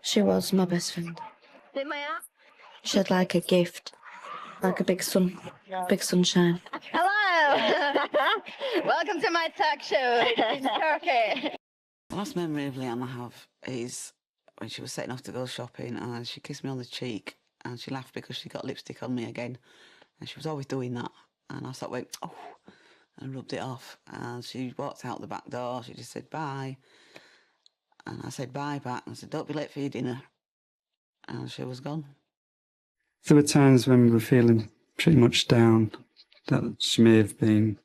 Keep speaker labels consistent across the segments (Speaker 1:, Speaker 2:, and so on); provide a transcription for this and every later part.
Speaker 1: She was my best friend.
Speaker 2: Did my app?
Speaker 1: She had like a gift, like a big sunshine.
Speaker 2: Hello! Welcome to my talk show. It's Turkey.
Speaker 3: The last memory of Leanne I have is when she was setting off to go shopping and she kissed me on the cheek and she laughed because she got lipstick on me again. And she was always doing that. And I sort of went, oh, and rubbed it off. And she walked out the back door. She just said, bye. And I said, bye back. And I said, don't be late for your dinner. And she was gone.
Speaker 4: There were times when we were feeling pretty much down that she may have been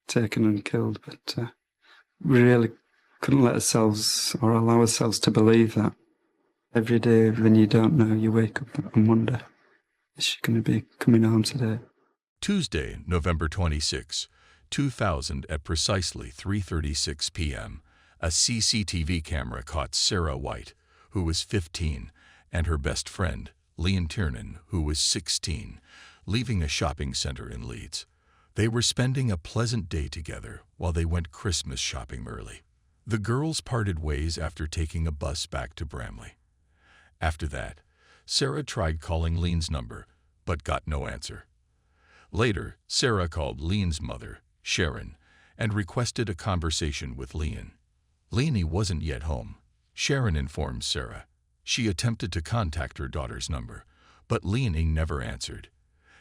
Speaker 4: taken and killed, but we really couldn't let ourselves or allow ourselves to believe that. Every day when you don't know, you wake up and wonder, is she going to be coming home today?
Speaker 5: Tuesday, November 26, 2000 at precisely 3:36 p.m., a CCTV camera caught Sarah White, who was 15, and her best friend, Leanne Tiernan, who was 16, leaving a shopping center in Leeds. They were spending a pleasant day together while they went Christmas shopping early. The girls parted ways after taking a bus back to Bramley. After that, Sarah tried calling Leanne's number, but got no answer. Later, Sarah called Leanne's mother, Sharon, and requested a conversation with Leanne. Leanne wasn't yet home. Sharon informed Sarah. She attempted to contact her daughter's number, but Leanne never answered.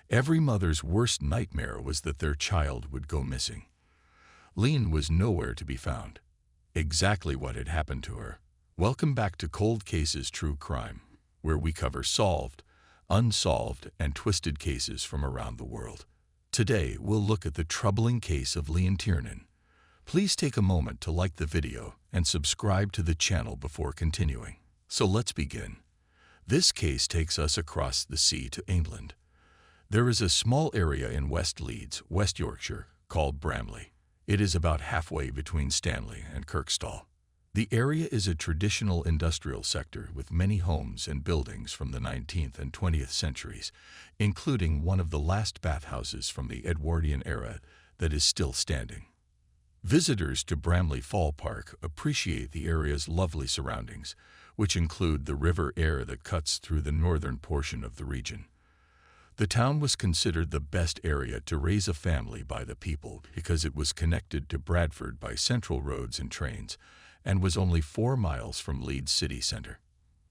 Speaker 5: Every mother's worst nightmare was that their child would go missing. Leanne was nowhere to be found. Exactly what had happened to her. Welcome back to Cold Cases True Crime, where we cover solved, unsolved, and twisted cases from around the world. Today, we'll look at the troubling case of Leanne Tiernan. Please take a moment to like the video and subscribe to the channel before continuing. So let's begin. This case takes us across the sea to England. There is a small area in West Leeds, West Yorkshire, called Bramley. It is about halfway between Stanley and Kirkstall. The area is a traditional industrial sector with many homes and buildings from the 19th and 20th centuries, including one of the last bathhouses from the Edwardian era that is still standing. Visitors to Bramley Fall Park appreciate the area's lovely surroundings, which include the River Aire that cuts through the northern portion of the region. The town was considered the best area to raise a family by the people because it was connected to Bradford by central roads and trains, and was only 4 miles from Leeds city centre.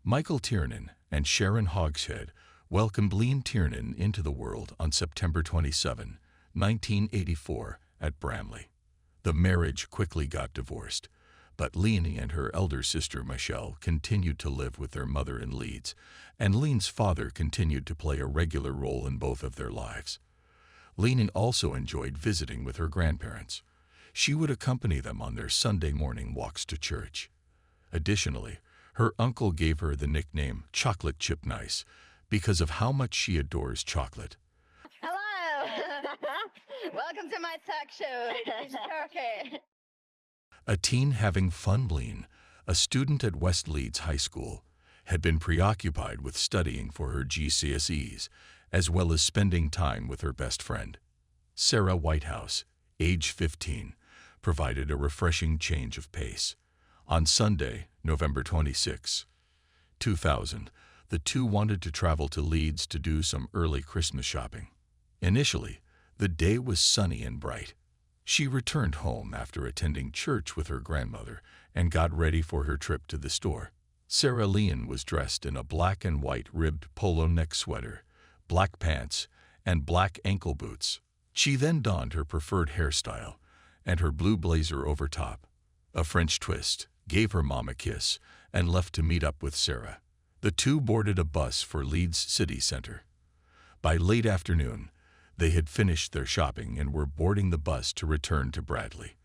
Speaker 5: Michael Tiernan and Sharon Hogshead welcomed Leanne Tiernan into the world on September 27, 1984, at Bramley. The marriage quickly got divorced, but Leanne and her elder sister Michelle continued to live with their mother in Leeds, and Leanne's father continued to play a regular role in both of their lives. Leanne also enjoyed visiting with her grandparents. She would accompany them on their Sunday morning walks to church. Additionally, her uncle gave her the nickname Chocolate Chip Nice because of how much she adores chocolate.
Speaker 2: Hello! Welcome to my talk show. It's Turkey.
Speaker 5: A teen having fun. Leanne, a student at West Leeds High School, had been preoccupied with studying for her GCSEs, as well as spending time with her best friend. Sarah Whitehouse, age 15, provided a refreshing change of pace. On Sunday, November 26, 2000, the two wanted to travel to Leeds to do some early Christmas shopping. Initially, the day was sunny and bright. She returned home after attending church with her grandmother and got ready for her trip to the store. Sarah Leanne was dressed in a black and white ribbed polo neck sweater, black pants, and black ankle boots. She then donned her preferred hairstyle and her blue blazer over top. A French twist, gave her mom a kiss, and left to meet up with Sarah. The two boarded a bus for Leeds city centre. By late afternoon, they had finished their shopping and were boarding the bus to return to Bradley.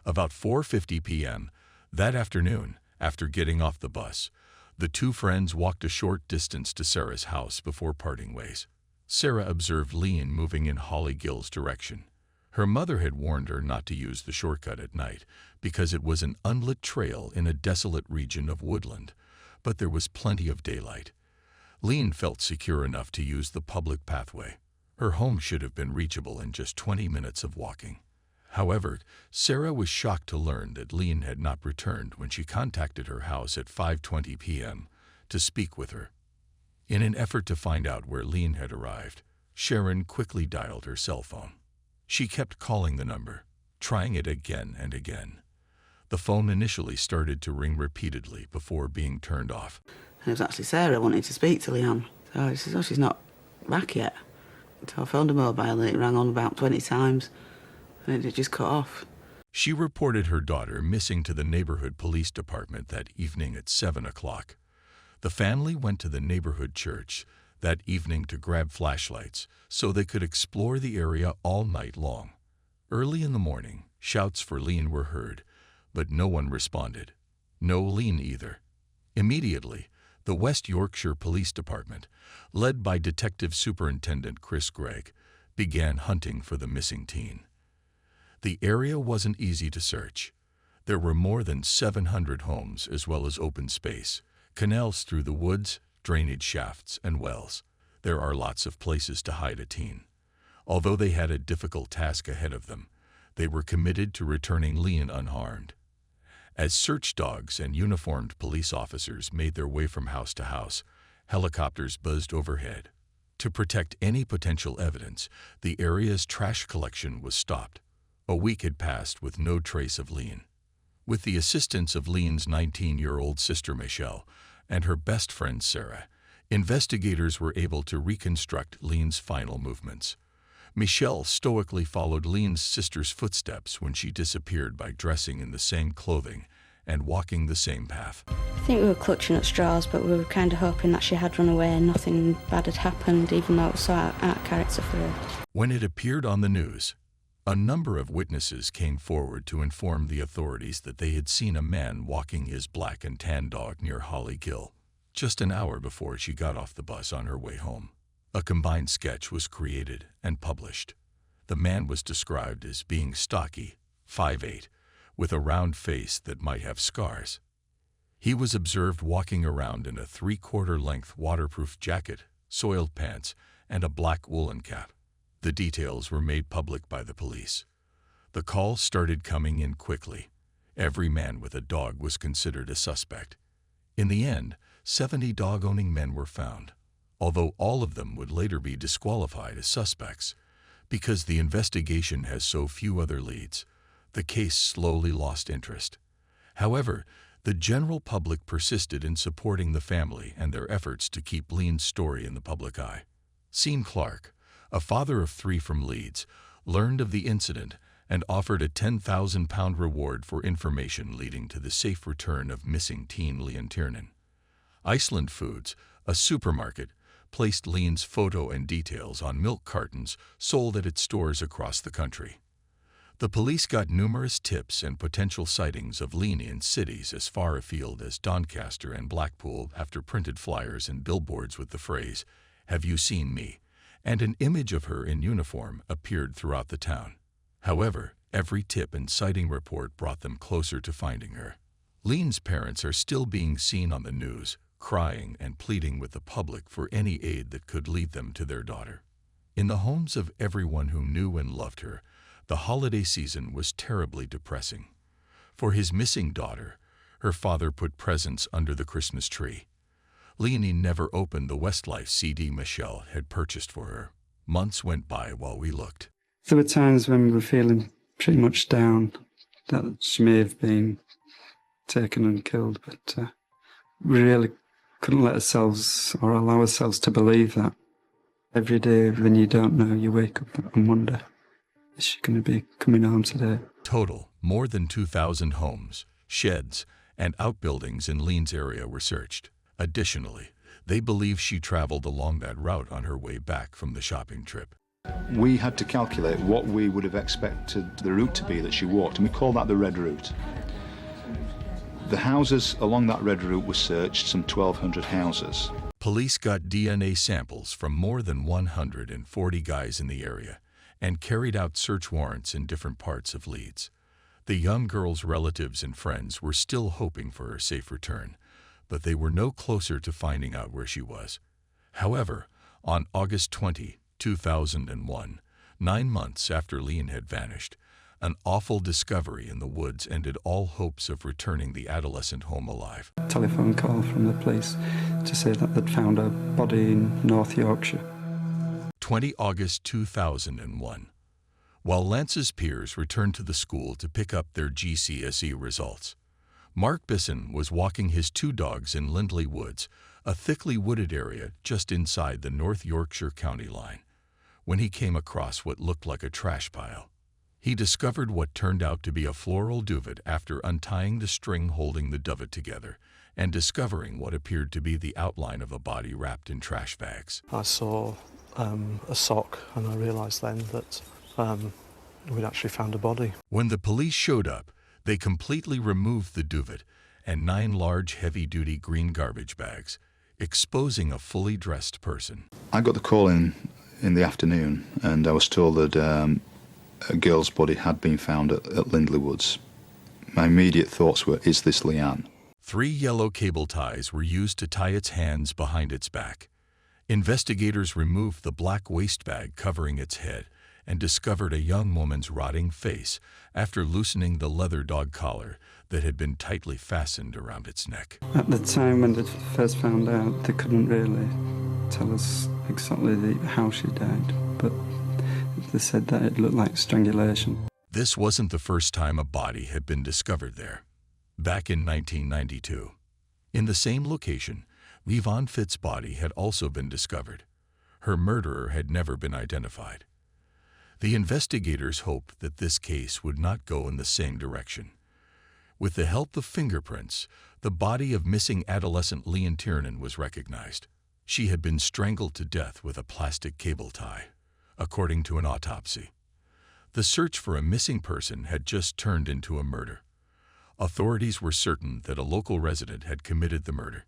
Speaker 5: About 4:50 p.m. that afternoon, after getting off the bus, the two friends walked a short distance to Sarah's house before parting ways. Sarah observed Leanne moving in Holly Gill's direction. Her mother had warned her not to use the shortcut at night because it was an unlit trail in a desolate region of woodland, but there was plenty of daylight. Leanne felt secure enough to use the public pathway. Her home should have been reachable in just 20 minutes of walking. However, Sarah was shocked to learn that Leanne had not returned when she contacted her house at 5:20 p.m., to speak with her. In an effort to find out where Lean had arrived, Sharon quickly dialed her cell phone. She kept calling the number, trying it again and again. The phone initially started to ring repeatedly before being turned off.
Speaker 3: And it was actually Sarah wanting to speak to Leanne. So I said, oh, she's not back yet. So I phoned her mobile and it rang on about 20 times and it just cut off.
Speaker 5: She reported her daughter missing to the neighborhood police department that evening at 7 o'clock. The family went to the neighborhood church that evening to grab flashlights so they could explore the area all night long. Early in the morning, shouts for Lean were heard, but no one responded. No Lean either. Immediately, the West Yorkshire Police Department, led by Detective Superintendent Chris Gregg, began hunting for the missing teen. The area wasn't easy to search. There were more than 700 homes as well as open space, canals through the woods, drainage shafts, and wells. There are lots of places to hide a teen. Although they had a difficult task ahead of them, they were committed to returning Lean unharmed. As search dogs and uniformed police officers made their way from house to house, helicopters buzzed overhead. To protect any potential evidence, the area's trash collection was stopped. A week had passed with no trace of Lean. With the assistance of Lean's 19-year-old sister Michelle and her best friend Sarah, investigators were able to reconstruct Lean's final movements. Michelle stoically followed Lean's sister's footsteps when she disappeared by dressing in the same clothing and walking the same path.
Speaker 1: I think we were clutching at straws, but we were kind of hoping that she had run away and nothing bad had happened, even though it was so out of character for her.
Speaker 5: When it appeared on the news, a number of witnesses came forward to inform the authorities that they had seen a man walking his black and tan dog near Holly Gill, just an hour before she got off the bus on her way home. A combined sketch was created and published. The man was described as being stocky, 5'8", with a round face that might have scars. He was observed walking around in a 3/4 length waterproof jacket, soiled pants, and a black woolen cap. The details were made public by the police. The calls started coming in quickly. Every man with a dog was considered a suspect. In the end, 70 dog-owning men were found, although all of them would later be disqualified as suspects. Because the investigation has so few other leads, the case slowly lost interest. However, the general public persisted in supporting the family and their efforts to keep Lean's story in the public eye. Sean Clark, a father of 3 from Leeds, learned of the incident and offered a £10,000 reward for information leading to the safe return of missing teen Lean Tiernan. Iceland Foods, a supermarket, placed Lean's photo and details on milk cartons sold at its stores across the country. The police got numerous tips and potential sightings of Lean in cities as far afield as Doncaster and Blackpool after printed flyers and billboards with the phrase, "Have you seen me?" and an image of her in uniform appeared throughout the town. However, every tip and sighting report brought them closer to finding her. Lean's parents are still being seen on the news, crying and pleading with the public for any aid that could lead them to their daughter. In the homes of everyone who knew and loved her, the holiday season was terribly depressing. For his missing daughter, her father put presents under the Christmas tree. Leonie never opened the Westlife CD Michelle had purchased for her. Months went by while we looked.
Speaker 4: There were times when we were feeling pretty much down that she may have been taken and killed, but we really couldn't let ourselves or allow ourselves to believe that. Every day when you don't know, you wake up and wonder, is she going to be coming home today?
Speaker 5: Total, more than 2,000 homes, sheds, and outbuildings in Lean's area were searched. Additionally, they believe she traveled along that route on her way back from the shopping trip.
Speaker 6: We had to calculate what we would have expected the route to be that she walked, and we call that the red route. The houses along that red route were searched, some 1,200 houses.
Speaker 5: Police got DNA samples from more than 140 guys in the area and carried out search warrants in different parts of Leeds. The young girl's relatives and friends were still hoping for her safe return, but they were no closer to finding out where she was. However, on August 20, 2001, 9 months after Lean had vanished, An awful discovery in the woods ended all hopes of returning the adolescent home alive.
Speaker 4: Telephone call from the police to say that they'd found a body in North Yorkshire.
Speaker 5: 20 August 2001. While Lance's peers returned to the school to pick up their GCSE results, Mark Bisson was walking his 2 dogs in Lindley Woods, a thickly wooded area just inside the North Yorkshire county line, when he came across what looked like a trash pile. He discovered what turned out to be a floral duvet after untying the string holding the duvet together and discovering what appeared to be the outline of a body wrapped in trash bags.
Speaker 7: I saw a sock, and I realised then that we'd actually found a body.
Speaker 5: When the police showed up, they completely removed the duvet and 9 large heavy-duty green garbage bags, exposing a fully dressed person.
Speaker 6: I got the call in the afternoon, and I was told that a girl's body had been found at Lindley Woods. My immediate thoughts were, is this Leanne?
Speaker 5: 3 yellow cable ties were used to tie its hands behind its back. Investigators removed the black waste bag covering its head and discovered a young woman's rotting face after loosening the leather dog collar that had been tightly fastened around its neck.
Speaker 4: At the time when they first found out, they couldn't really tell us exactly how she died, but they said that it looked like strangulation.
Speaker 5: This wasn't the first time a body had been discovered there. Back in 1992, in the same location, Yvonne Fitt's body had also been discovered. Her murderer had never been identified. The investigators hoped that this case would not go in the same direction. With the help of fingerprints, the body of missing adolescent Leanne Tiernan was recognized. She had been strangled to death with a plastic cable tie, according to an autopsy. The search for a missing person had just turned into a murder. Authorities were certain that a local resident had committed the murder.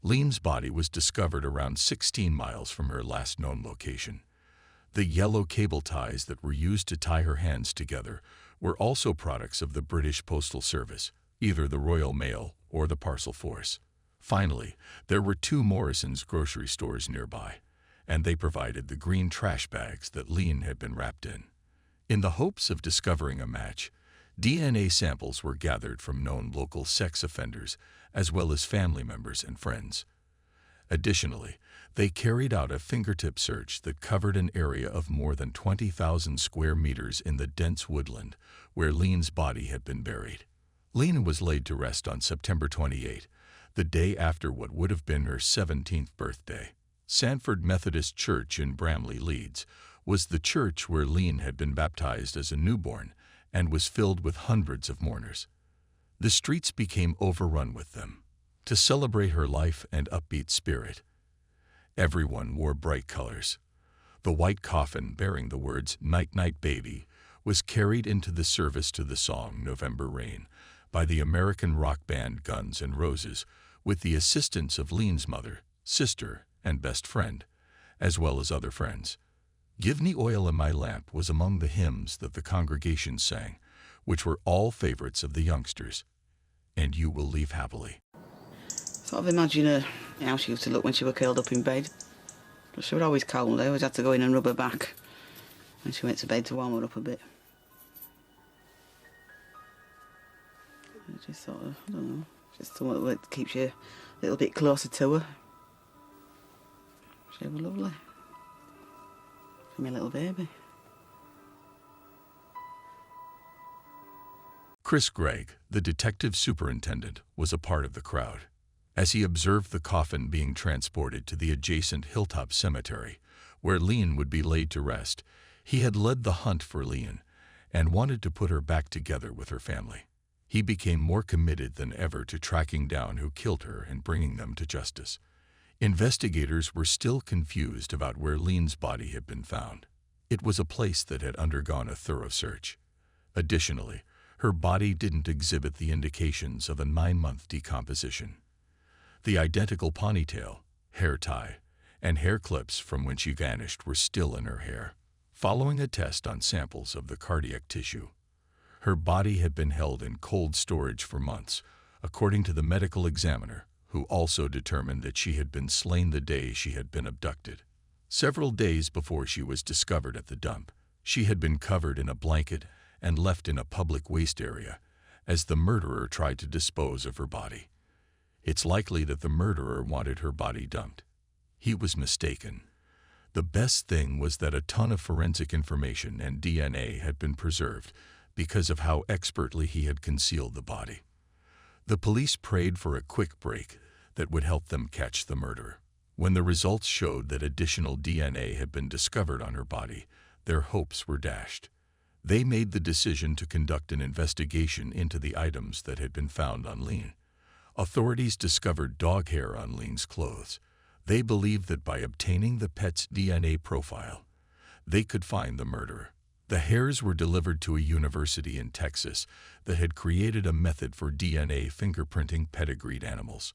Speaker 5: Leanne's body was discovered around 16 miles from her last known location. The yellow cable ties that were used to tie her hands together were also products of the British Postal Service, either the Royal Mail or the Parcel Force. Finally, there were 2 Morrison's grocery stores nearby, and they provided the green trash bags that Leanne had been wrapped in. In the hopes of discovering a match, DNA samples were gathered from known local sex offenders as well as family members and friends. Additionally, they carried out a fingertip search that covered an area of more than 20,000 square meters in the dense woodland where Leanne's body had been buried. Leanne was laid to rest on September 28, the day after what would have been her 17th birthday. Sanford Methodist Church in Bramley, Leeds, was the church where Leanne had been baptized as a newborn and was filled with hundreds of mourners. The streets became overrun with them. To celebrate her life and upbeat spirit, everyone wore bright colors. The white coffin bearing the words "Night Night Baby" was carried into the service to the song "November Rain" by the American rock band Guns N' Roses, with the assistance of Leanne's mother, sister, and best friend, as well as other friends. "Give Me Oil in My Lamp" was among the hymns that the congregation sang, which were all favorites of the youngsters. "And You Will Leave Happily."
Speaker 3: Sort of imagine her, how she used to look when she was curled up in bed. But she was always cold. I always had to go in and rub her back when she went to bed to warm her up a bit. It just sort of, I don't know, just something that keeps you a little bit closer to her. She was lovely. For my little baby.
Speaker 5: Chris Gregg, the detective superintendent, was a part of the crowd. As he observed the coffin being transported to the adjacent Hilltop Cemetery, where Leanne would be laid to rest, he had led the hunt for Leanne and wanted to put her back together with her family. He became more committed than ever to tracking down who killed her and bringing them to justice. Investigators were still confused about where Leanne's body had been found. It was a place that had undergone a thorough search. Additionally, her body didn't exhibit the indications of a 9-month decomposition. The identical ponytail, hair tie, and hair clips from when she vanished were still in her hair. Following a test on samples of the cardiac tissue, her body had been held in cold storage for months, according to the medical examiner, who also determined that she had been slain the day she had been abducted. Several days before she was discovered at the dump, she had been covered in a blanket and left in a public waste area as the murderer tried to dispose of her body. It's likely that the murderer wanted her body dumped. He was mistaken. The best thing was that a ton of forensic information and DNA had been preserved because of how expertly he had concealed the body. The police prayed for a quick break that would help them catch the murderer. When the results showed that additional DNA had been discovered on her body, their hopes were dashed. They made the decision to conduct an investigation into the items that had been found on Lean. Authorities discovered dog hair on Lean's clothes. They believed that by obtaining the pet's DNA profile, they could find the murderer. The hairs were delivered to a university in Texas that had created a method for DNA fingerprinting pedigreed animals.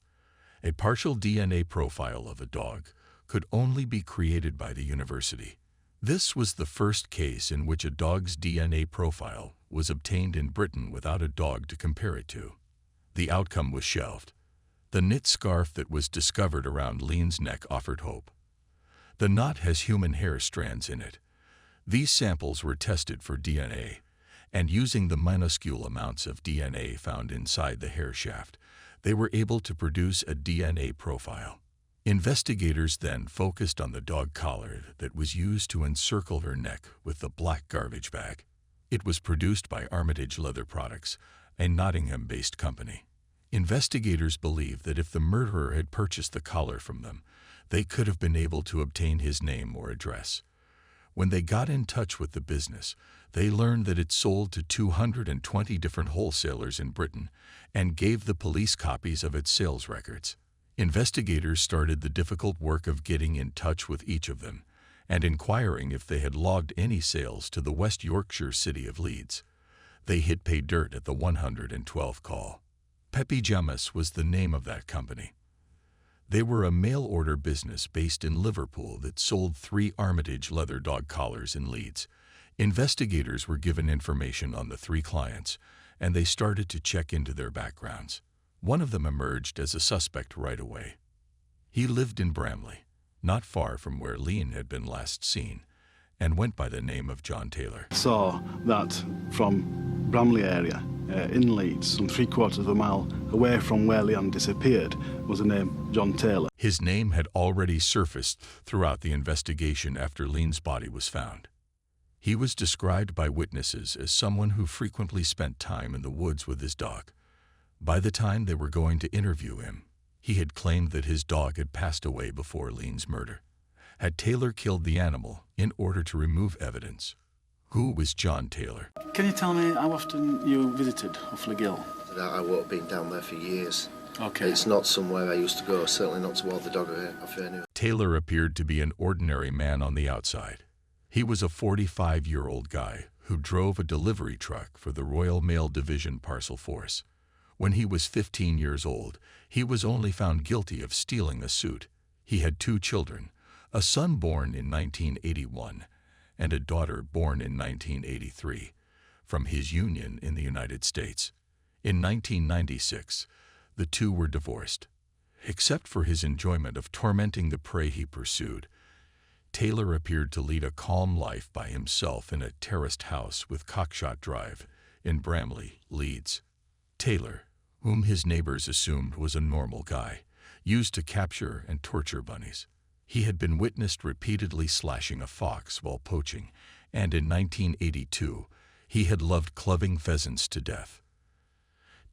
Speaker 5: A partial DNA profile of a dog could only be created by the university. This was the first case in which a dog's DNA profile was obtained in Britain without a dog to compare it to. The outcome was shelved. The knit scarf that was discovered around Lean's neck offered hope. The knot has human hair strands in it. These samples were tested for DNA, and using the minuscule amounts of DNA found inside the hair shaft, they were able to produce a DNA profile. Investigators then focused on the dog collar that was used to encircle her neck with the black garbage bag. It was produced by Armitage Leather Products, a Nottingham-based company. Investigators believe that if the murderer had purchased the collar from them, they could have been able to obtain his name or address. When they got in touch with the business, they learned that it sold to 220 different wholesalers in Britain and gave the police copies of its sales records. Investigators started the difficult work of getting in touch with each of them and inquiring if they had logged any sales to the West Yorkshire city of Leeds. They hit pay dirt at the 112th call. Pepe Jamas was the name of that company. They were a mail-order business based in Liverpool that sold 3 Armitage leather dog collars in Leeds. Investigators were given information on the 3 clients, and they started to check into their backgrounds. One of them emerged as a suspect right away. He lived in Bramley, not far from where Lean had been last seen, and went by the name of John Taylor.
Speaker 8: Saw that from Bramley area in Leeds, some 3/4 of a mile away from where Leanne disappeared, was the name John Taylor.
Speaker 5: His name had already surfaced throughout the investigation after Lean's body was found. He was described by witnesses as someone who frequently spent time in the woods with his dog. By the time they were going to interview him, he had claimed that his dog had passed away before Lean's murder. Had Taylor killed the animal in order to remove evidence? Who was John Taylor?
Speaker 8: Can you tell me how often you visited Huffley Gill?
Speaker 9: I won't have been down there for years.
Speaker 8: Okay.
Speaker 9: It's not somewhere I used to go, certainly not toward the dog affair.
Speaker 5: Taylor appeared to be an ordinary man on the outside. He was a 45-year-old guy who drove a delivery truck for the Royal Mail Division Parcel Force. When he was 15 years old, he was only found guilty of stealing a suit. He had 2 children, a son born in 1981 and a daughter born in 1983, from his union in the United States. In 1996, the 2 were divorced. Except for his enjoyment of tormenting the prey he pursued, Taylor appeared to lead a calm life by himself in a terraced house with Cockshot Drive in Bramley, Leeds. Taylor, whom his neighbors assumed was a normal guy, used to capture and torture bunnies. He had been witnessed repeatedly slashing a fox while poaching, and in 1982, he had loved clubbing pheasants to death.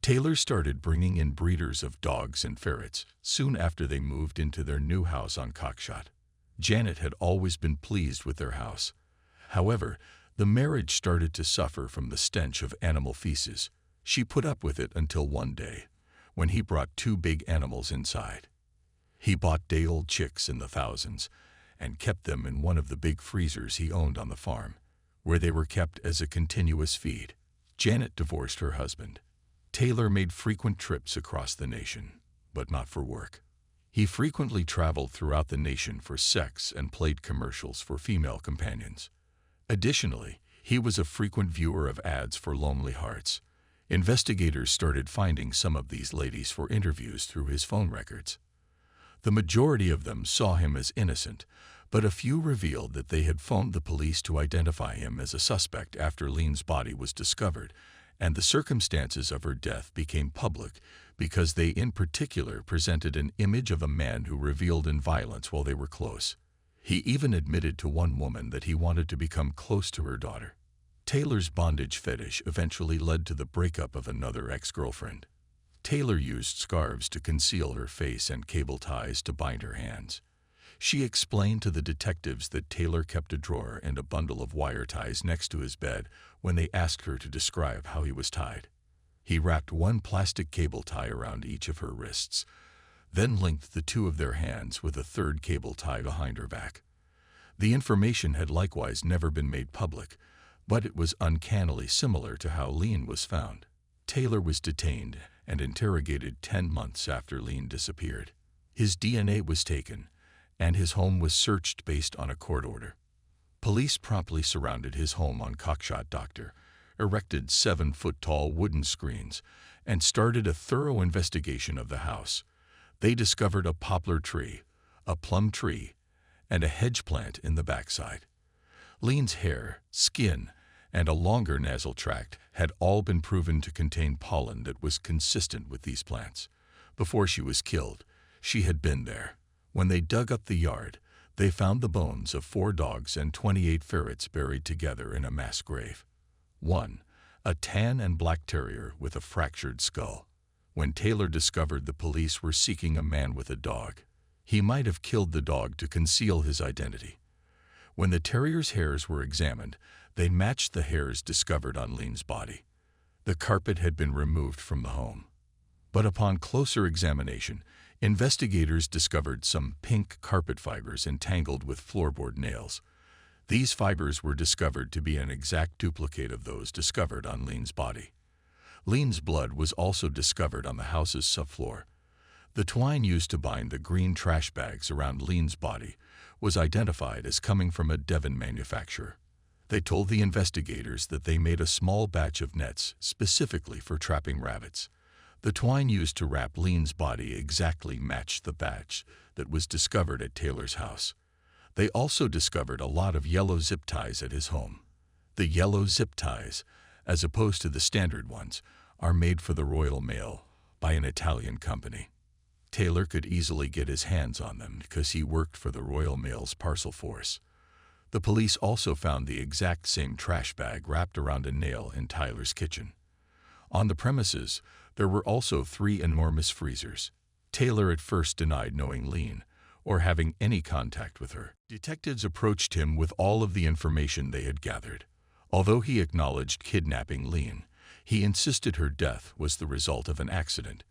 Speaker 5: Taylor started bringing in breeders of dogs and ferrets soon after they moved into their new house on Cockshot. Janet had always been pleased with their house. However, the marriage started to suffer from the stench of animal feces. She put up with it until one day, when he brought 2 big animals inside. He bought day-old chicks in the thousands and kept them in one of the big freezers he owned on the farm, where they were kept as a continuous feed. Janet divorced her husband. Taylor made frequent trips across the nation, but not for work. He frequently traveled throughout the nation for sex and played commercials for female companions. Additionally, he was a frequent viewer of ads for Lonely Hearts. Investigators started finding some of these ladies for interviews through his phone records. The majority of them saw him as innocent, but a few revealed that they had phoned the police to identify him as a suspect after Lean's body was discovered, and the circumstances of her death became public because they in particular presented an image of a man who reveled in violence while they were close. He even admitted to one woman that he wanted to become close to her daughter. Taylor's bondage fetish eventually led to the breakup of another ex-girlfriend. Taylor used scarves to conceal her face and cable ties to bind her hands. She explained to the detectives that Taylor kept a drawer and a bundle of wire ties next to his bed when they asked her to describe how he was tied. He wrapped one plastic cable tie around each of her wrists, then linked the two of their hands with a third cable tie behind her back. The information had likewise never been made public, but it was uncannily similar to how Lean was found. Taylor was detained and interrogated 10 months after Lean disappeared. His DNA was taken, and his home was searched based on a court order. Police promptly surrounded his home on Cockshot Doctor, erected 7-foot-tall wooden screens, and started a thorough investigation of the house. They discovered a poplar tree, a plum tree, and a hedge plant in the backside. Lean's hair, skin, and a longer nasal tract had all been proven to contain pollen that was consistent with these plants. Before she was killed, she had been there. When they dug up the yard, they found the bones of 4 dogs and 28 ferrets buried together in a mass grave. One, a tan and black terrier with a fractured skull. When Taylor discovered the police were seeking a man with a dog, he might have killed the dog to conceal his identity. When the terrier's hairs were examined, they matched the hairs discovered on Lean's body. The carpet had been removed from the home. But upon closer examination, investigators discovered some pink carpet fibers entangled with floorboard nails. These fibers were discovered to be an exact duplicate of those discovered on Lean's body. Lean's blood was also discovered on the house's subfloor. The twine used to bind the green trash bags around Lean's body was identified as coming from a Devon manufacturer. They told the investigators that they made a small batch of nets specifically for trapping rabbits. The twine used to wrap Lean's body exactly matched the batch that was discovered at Taylor's house. They also discovered a lot of yellow zip ties at his home. The yellow zip ties, as opposed to the standard ones, are made for the Royal Mail by an Italian company. Taylor could easily get his hands on them because he worked for the Royal Mail's parcel force. The police also found the exact same trash bag wrapped around a nail in Tyler's kitchen. On the premises, there were also 3 enormous freezers. Taylor at first denied knowing Lean or having any contact with her. Detectives approached him with all of the information they had gathered. Although he acknowledged kidnapping Lean, he insisted her death was the result of an accident.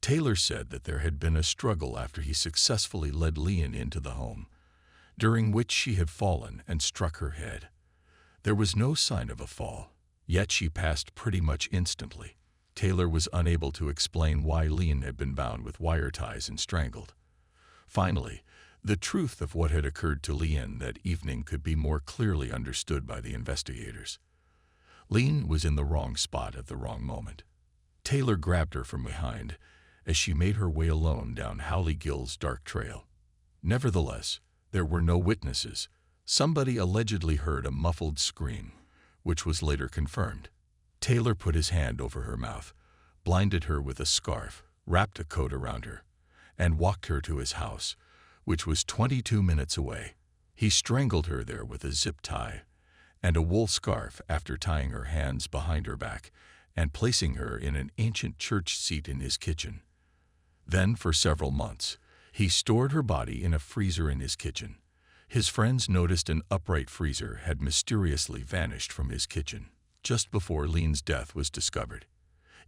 Speaker 5: Taylor said that there had been a struggle after he successfully led Lean into the home, during which she had fallen and struck her head. There was no sign of a fall, yet she passed pretty much instantly. Taylor was unable to explain why Lean had been bound with wire ties and strangled. Finally, the truth of what had occurred to Lean that evening could be more clearly understood by the investigators. Lean was in the wrong spot at the wrong moment. Taylor grabbed her from behind as she made her way alone down Howley Gill's dark trail. Nevertheless, there were no witnesses. Somebody allegedly heard a muffled scream, which was later confirmed. Taylor put his hand over her mouth, blinded her with a scarf, wrapped a coat around her, and walked her to his house, which was 22 minutes away. He strangled her there with a zip tie and a wool scarf after tying her hands behind her back and placing her in an ancient church seat in his kitchen. Then, for several months, he stored her body in a freezer in his kitchen. His friends noticed an upright freezer had mysteriously vanished from his kitchen just before Lean's death was discovered.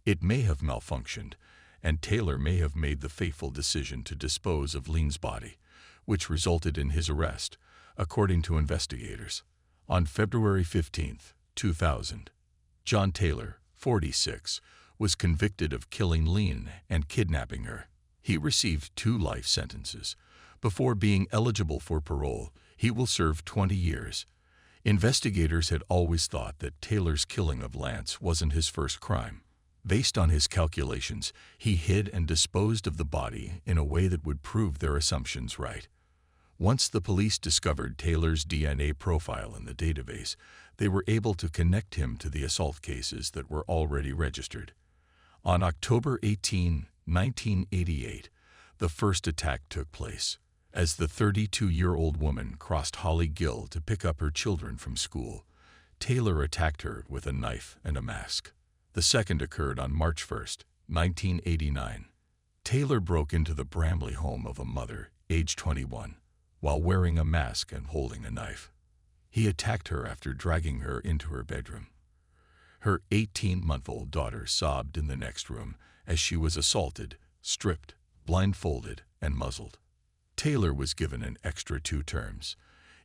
Speaker 5: It may have malfunctioned, and Taylor may have made the fateful decision to dispose of Lean's body, which resulted in his arrest, according to investigators. On February 15, 2000, John Taylor, 46, was convicted of killing Lean and kidnapping her. He received 2 life sentences. Before being eligible for parole, he will serve 20 years. Investigators had always thought that Taylor's killing of Lance wasn't his first crime. Based on his calculations, he hid and disposed of the body in a way that would prove their assumptions right. Once the police discovered Taylor's DNA profile in the database, they were able to connect him to the assault cases that were already registered. On October 18, 1988, the first attack took place. As the 32-year-old woman crossed Holly Gill to pick up her children from school, Taylor attacked her with a knife and a mask. The second occurred on March 1, 1989. Taylor broke into the Bramley home of a mother, age 21, while wearing a mask and holding a knife. He attacked her after dragging her into her bedroom. Her 18-month-old daughter sobbed in the next room as she was assaulted, stripped, blindfolded, and muzzled. Taylor was given an extra 2 terms.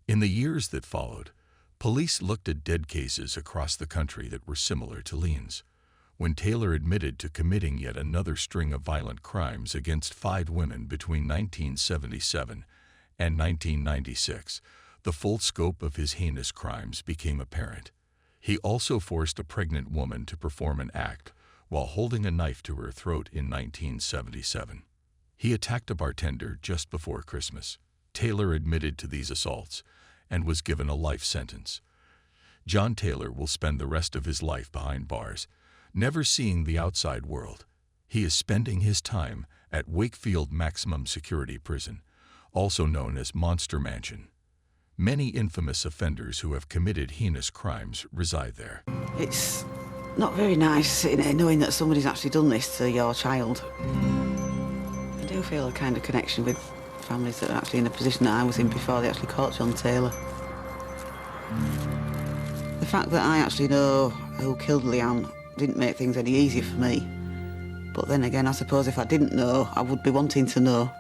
Speaker 5: In the years that followed, police looked at dead cases across the country that were similar to Lean's. When Taylor admitted to committing yet another string of violent crimes against 5 women between 1977 and 1996, the full scope of his heinous crimes became apparent. He also forced a pregnant woman to perform an act while holding a knife to her throat in 1977. He attacked a bartender just before Christmas. Taylor admitted to these assaults and was given a life sentence. John Taylor will spend the rest of his life behind bars, never seeing the outside world. He is spending his time at Wakefield Maximum Security Prison, also known as Monster Mansion. Many infamous offenders who have committed heinous crimes reside there.
Speaker 3: It's not very nice sitting there knowing that somebody's actually done this to your child. I do feel a kind of connection with families that are actually in a position that I was in before they actually caught John Taylor. The fact that I actually know who killed Leanne didn't make things any easier for me. But then again, I suppose if I didn't know, I would be wanting to know.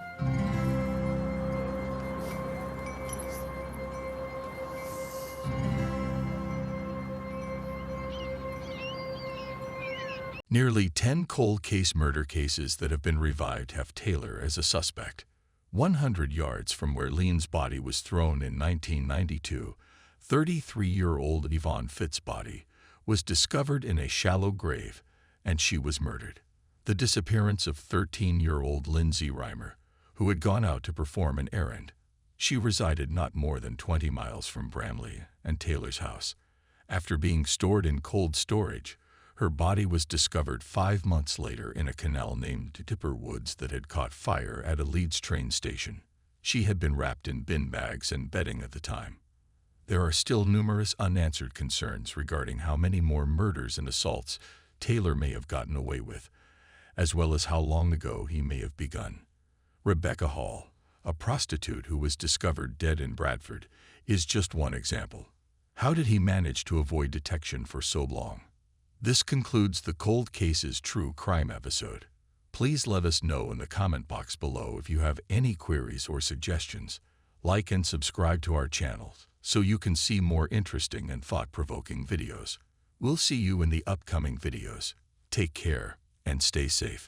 Speaker 5: Nearly 10 cold case murder cases that have been revived have Taylor as a suspect. 100 yards from where Lean's body was thrown in 1992, 33-year-old Yvonne Fitt's body was discovered in a shallow grave, and she was murdered. The disappearance of 13-year-old Lindsay Reimer, who had gone out to perform an errand. She resided not more than 20 miles from Bramley and Taylor's house. After being stored in cold storage, her body was discovered 5 months later in a canal named Dipper Woods that had caught fire at a Leeds train station. She had been wrapped in bin bags and bedding at the time. There are still numerous unanswered concerns regarding how many more murders and assaults Taylor may have gotten away with, as well as how long ago he may have begun. Rebecca Hall, a prostitute who was discovered dead in Bradford, is just one example. How did he manage to avoid detection for so long? This concludes the Cold Cases True Crime episode. Please let us know in the comment box below if you have any queries or suggestions. Like and subscribe to our channel so you can see more interesting and thought-provoking videos. We'll see you in the upcoming videos. Take care and stay safe.